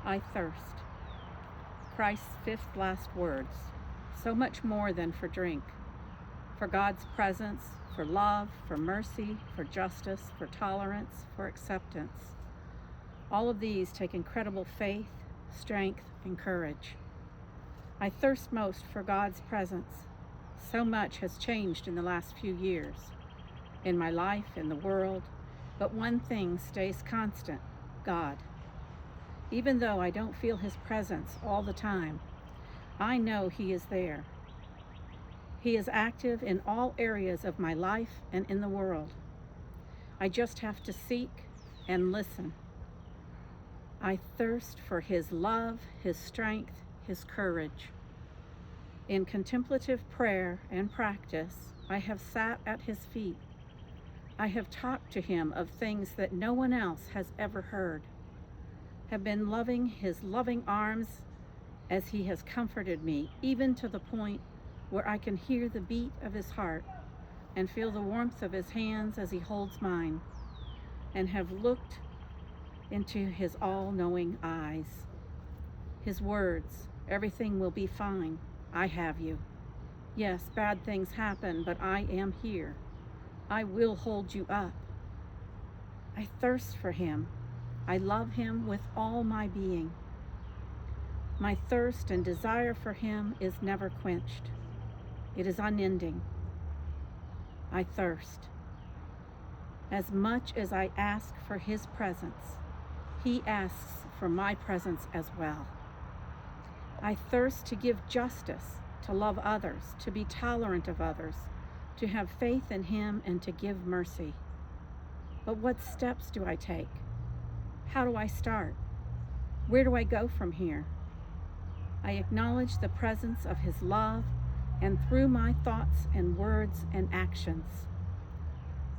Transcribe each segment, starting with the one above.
I thirst. Christ's fifth last words, so much more than for drink, for God's presence, for love, for mercy, for justice, for tolerance, for acceptance. All of these take incredible faith, strength, and courage. I thirst most for God's presence. So much has changed in the last few years, in my life, in the world, but one thing stays constant: God. Even though I don't feel His presence all the time, I know He is there. He is active in all areas of my life and in the world. I just have to seek and listen. I thirst for His love, His strength, His courage. In contemplative prayer and practice, I have sat at His feet. I have talked to Him of things that no one else has ever heard, have been loving His loving arms as He has comforted me, even to the point where I can hear the beat of His heart and feel the warmth of His hands as He holds mine, and have looked into His all-knowing eyes. His words, "Everything will be fine. I have you. Yes, bad things happen, but I am here. I will hold you up." I thirst for Him. I love Him with all my being. My thirst and desire for Him is never quenched. It is unending. I thirst. As much as I ask for His presence, He asks for my presence as well. I thirst to give justice, to love others, to be tolerant of others, to have faith in Him, and to give mercy. But what steps do I take? How do I start? Where do I go from here? I acknowledge the presence of His love, and through my thoughts and words and actions,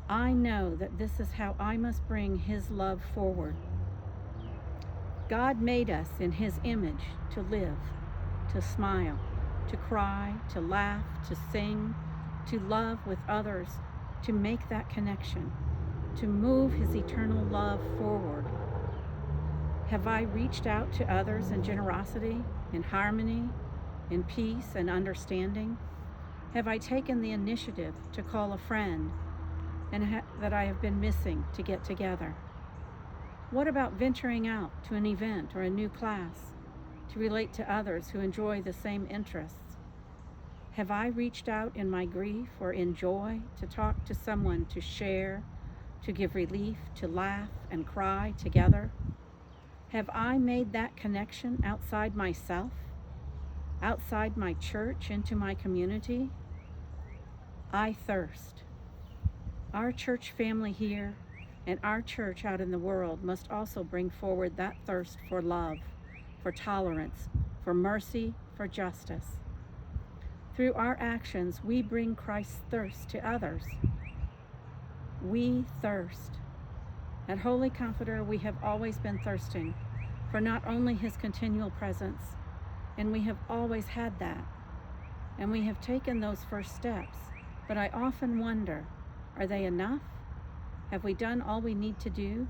I know that this is how I must bring His love forward. God made us in His image to live, to smile, to cry, to laugh, to sing, to love with others, to make that connection, to move His eternal love forward. Have I reached out to others in generosity, in harmony, in peace and understanding? Have I taken the initiative to call a friend that I have been missing to get together? What about venturing out to an event or a new class to relate to others who enjoy the same interests? Have I reached out in my grief or in joy to talk to someone, to share, to give relief, to laugh and cry together? Have I made that connection outside myself, outside my church, into my community? I thirst. Our church family here and our church out in the world must also bring forward that thirst for love, for tolerance, for mercy, for justice. Through our actions, we bring Christ's thirst to others. We thirst. At Holy Comforter, we have always been thirsting for not only His continual presence, and we have always had that, and we have taken those first steps, but I often wonder, are they enough? Have we done all we need to do?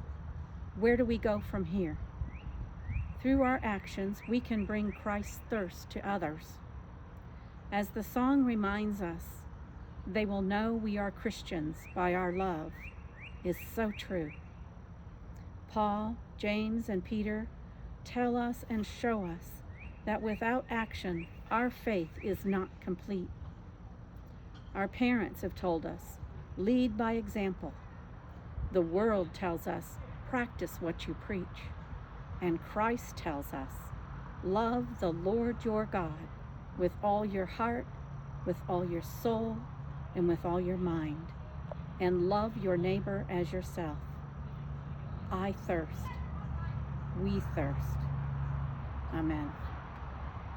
Where do we go from here? Through our actions, we can bring Christ's thirst to others. As the song reminds us, they will know we are Christians by our love, is so true. Paul, James, and Peter tell us and show us that without action, our faith is not complete. Our parents have told us, lead by example. The world tells us, practice what you preach. And Christ tells us, love the Lord your God with all your heart, with all your soul, and with all your mind, and love your neighbor as yourself. I thirst. We thirst. Amen.